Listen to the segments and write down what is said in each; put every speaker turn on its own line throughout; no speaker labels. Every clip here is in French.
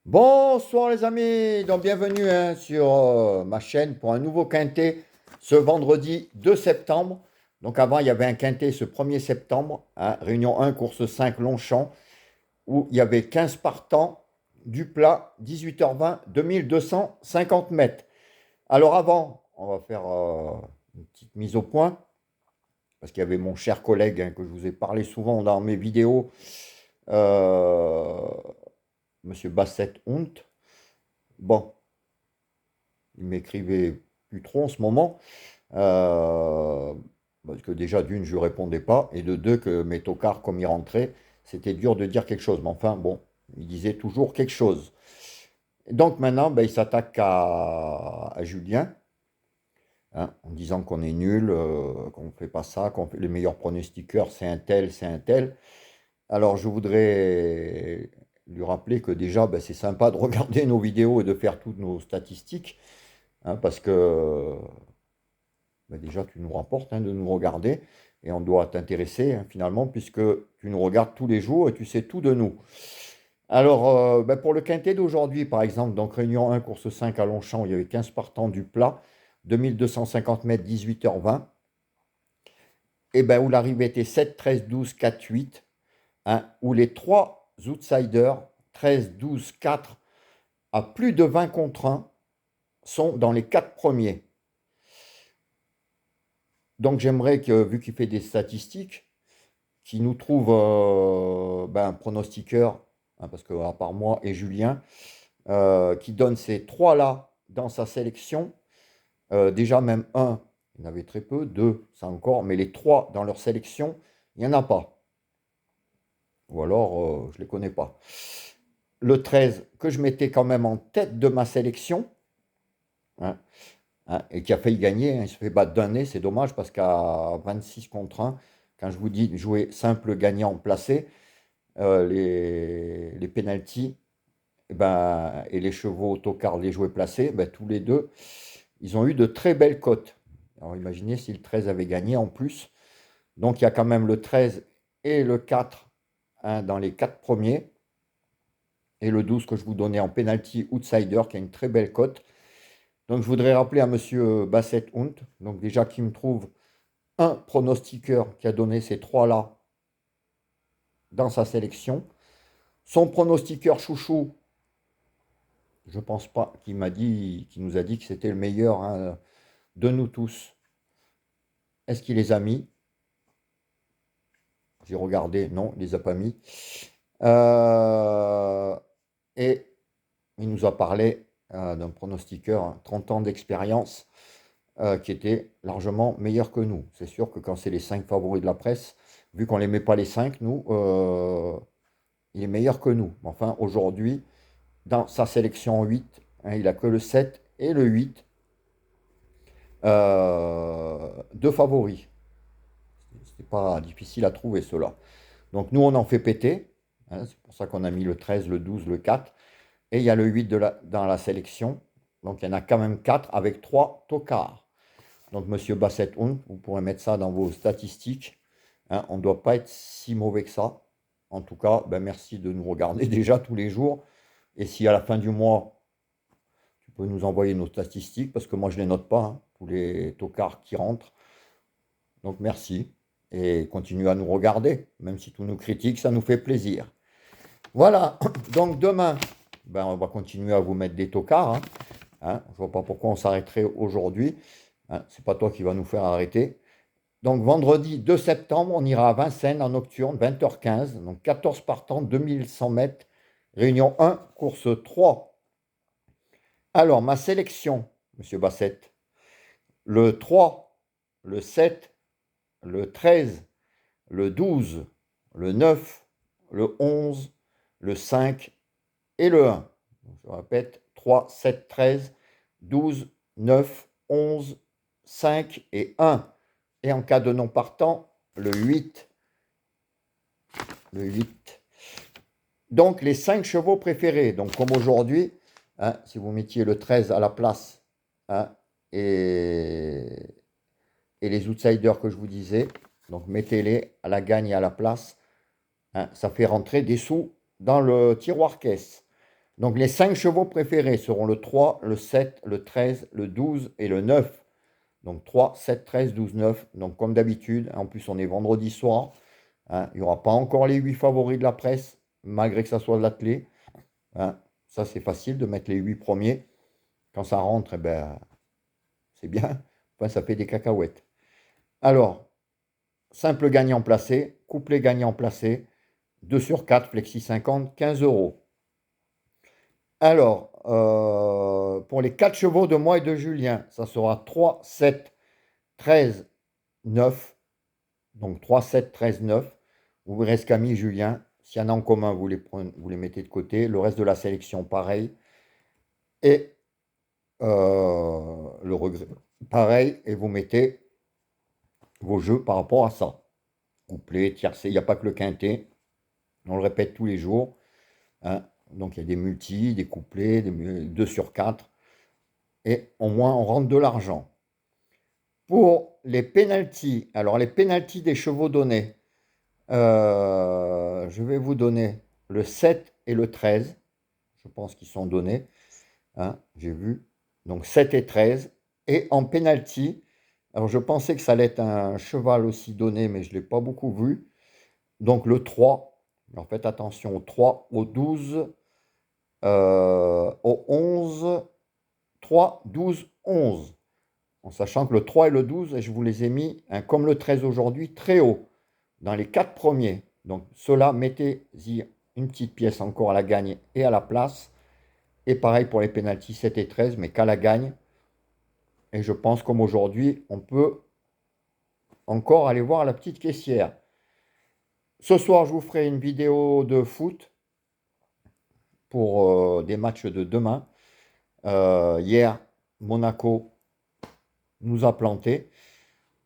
Bonsoir les amis, donc bienvenue sur ma chaîne pour un nouveau quintet ce vendredi 2 septembre. Donc avant il y avait un quintet ce 1er septembre, Réunion 1, course 5 Longchamp, où il y avait 15 partants, du plat, 18h20, 2250 mètres. Alors avant, on va faire une petite mise au point, parce qu'il y avait mon cher collègue que je vous ai parlé souvent dans mes vidéos, euh, Monsieur Bassett Hunt. Bon, il m'écrivait plus trop en ce moment. euh, Parce que déjà, d'une, je ne répondais pas, et de deux, que mes tocards, comme ils rentraient, c'était dur de dire quelque chose. Mais enfin, bon, il disait toujours quelque chose. Donc maintenant, ben, il s'attaque à Julien, en disant qu'on est nul, qu'on ne fait pas ça, qu'on fait les meilleurs pronostiqueurs, c'est un tel, c'est un tel. Alors, je voudrais lui rappeler que déjà, ben, c'est sympa de regarder nos vidéos et de faire toutes nos statistiques, parce que déjà, tu nous rapportes de nous regarder et on doit t'intéresser finalement, puisque tu nous regardes tous les jours et tu sais tout de nous. Alors, pour le quintet d'aujourd'hui, par exemple, donc Réunion 1, course 5 à Longchamp, il y avait 15 partants du plat, 2250 mètres, 18h20, et ben, où l'arrivée était 7, 13, 12, 4, 8, où les trois outsiders, 13, 12, 4, à plus de 20 contre 1, sont dans les quatre premiers. Donc j'aimerais que, vu qu'il fait des statistiques, qui nous trouve un pronostiqueur, parce que à part moi et Julien, qui donne ces trois-là dans sa sélection. Déjà même un, il y en avait très peu, deux, ça encore, mais les trois dans leur sélection, il n'y en a pas. Ou alors, je ne les connais pas. Le 13, que je mettais quand même en tête de ma sélection, hein, et qui a failli gagner, il se fait battre d'un nez, c'est dommage parce qu'à 26 contre 1, quand je vous dis jouer simple gagnant placé, les pénaltys et les chevaux autocars, les jouets placés, tous les deux, ils ont eu de très belles cotes. Alors imaginez si le 13 avait gagné en plus. Donc il y a quand même le 13 et le 4 dans les quatre premiers. Et le 12 que je vous donnais en penalty outsider qui a une très belle cote. Donc je voudrais rappeler à monsieur Bassett Hunt, donc déjà qui me trouve un pronostiqueur qui a donné ces trois-là dans sa sélection. Son pronostiqueur chouchou, je pense pas, qui nous a dit que c'était le meilleur de nous tous. Est-ce qu'il les a mis? J'ai regardé, non, il les a pas mis. Euh, et il nous a parlé d'un pronostiqueur, 30 ans d'expérience, qui était largement meilleur que nous. C'est sûr que quand c'est les 5 favoris de la presse, vu qu'on ne les met pas les 5, nous, il est meilleur que nous. Enfin, aujourd'hui, dans sa sélection 8, il n'a que le 7 et le 8 de favoris. C'était pas difficile à trouver cela. Donc nous, on en fait péter. C'est pour ça qu'on a mis le 13, le 12, le 4. Et il y a le 8 dans la sélection. Donc il y en a quand même 4 avec 3 tocards. Donc monsieur Bassett Hunt, vous pourrez mettre ça dans vos statistiques. On ne doit pas être si mauvais que ça. En tout cas, merci de nous regarder déjà tous les jours. Et si à la fin du mois, tu peux nous envoyer nos statistiques, parce que moi je ne les note pas, tous les tocards qui rentrent. Donc merci. Et continuez à nous regarder. Même si tous nous critiquent, ça nous fait plaisir. Voilà. Donc demain, on va continuer à vous mettre des tocards. Je ne vois pas pourquoi on s'arrêterait aujourd'hui. C'est pas toi qui va nous faire arrêter. Donc vendredi 2 septembre, on ira à Vincennes en nocturne, 20h15. Donc 14 partants, 2100 mètres. Réunion 1, course 3. Alors, ma sélection, monsieur Bassett, le 3, le 7, le 13, le 12, le 9, le 11, le 5 et le 1. Je répète, 3, 7, 13, 12, 9, 11, 5 et 1. Et en cas de non partant, le 8. Le 8. Donc les 5 chevaux préférés. Donc comme aujourd'hui, si vous mettiez le 13 à la place, hein, et, et les outsiders que je vous disais, donc mettez-les à la gagne et à la place. Ça fait rentrer des sous dans le tiroir caisse. Donc les 5 chevaux préférés seront le 3, le 7, le 13, le 12 et le 9. Donc 3, 7, 13, 12, 9. Donc comme d'habitude, en plus on est vendredi soir. Hein, il n'y aura pas encore les 8 favoris de la presse, malgré que ça soit de l'attelé. Hein, ça c'est facile de mettre les 8 premiers. Quand ça rentre, eh ben, c'est bien. Enfin, ça fait des cacahuètes. Alors, simple gagnant placé, couplet gagnant placé, 2 sur 4, flexi 50, 15 euros. Alors, pour les 4 chevaux de moi et de Julien, ça sera 3, 7, 13, 9. Donc 3, 7, 13, 9. Vous verrez ce qu'a mis Julien. S'il y en a en commun, vous les mettez de côté. Le reste de la sélection, pareil. Et le regret, pareil. Et vous mettez vos jeux par rapport à ça. Couplet, tiercé, il n'y a pas que le quintet. On le répète tous les jours. Hein. Donc il y a des multis, des couplets, 2 sur 4. Et au moins on rentre de l'argent. Pour les pénaltys, alors les pénaltys des chevaux donnés, je vais vous donner le 7 et le 13. Je pense qu'ils sont donnés. Hein, j'ai vu. Donc 7 et 13. Et en pénalty, alors je pensais que ça allait être un cheval aussi donné, mais je ne l'ai pas beaucoup vu. Donc le 3. Alors faites attention au 3, au 12, au 11, 3, 12, 11. En sachant que le 3 et le 12, je vous les ai mis, hein, comme le 13 aujourd'hui, très haut, dans les 4 premiers. Donc ceux-là, mettez-y une petite pièce encore à la gagne et à la place. Et pareil pour les pénaltys 7 et 13, mais qu'à la gagne. Et je pense comme aujourd'hui, on peut encore aller voir la petite caissière. Ce soir, je vous ferai une vidéo de foot pour des matchs de demain. Hier, Monaco nous a planté.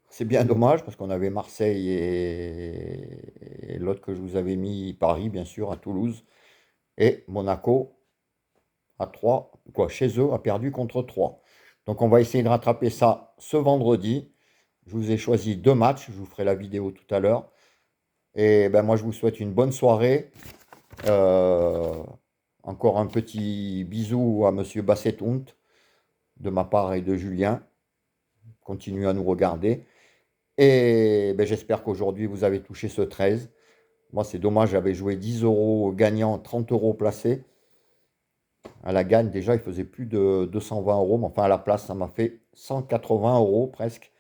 C'est bien dommage parce qu'on avait Marseille et l'autre que je vous avais mis, Paris, bien sûr, à Toulouse. Et Monaco, à 3, quoi, chez eux, a perdu contre 3. Donc on va essayer de rattraper ça ce vendredi. Je vous ai choisi 2 matchs, je vous ferai la vidéo tout à l'heure. Et ben moi je vous souhaite une bonne soirée. Euh, Encore un petit bisou à Monsieur Bassetount de ma part et de Julien. Continuez à nous regarder. Et ben, j'espère qu'aujourd'hui vous avez touché ce 13. Moi c'est dommage, j'avais joué 10 euros gagnant, 30 euros placés. À la gagne déjà il faisait plus de 220 euros. Mais enfin à la place ça m'a fait 180 euros presque.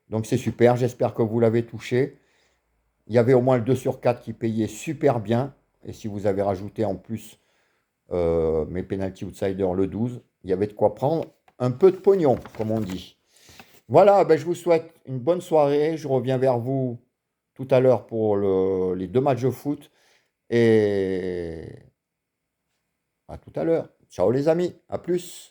Donc c'est super, j'espère que vous l'avez touché. Il y avait au moins le 2 sur 4 qui payait super bien. Et si vous avez rajouté en plus mes penalty outsiders le 12, il y avait de quoi prendre un peu de pognon, comme on dit. Voilà, ben je vous souhaite une bonne soirée. Je reviens vers vous tout à l'heure pour les 2 matchs de foot. Et à tout à l'heure. Ciao les amis, à plus.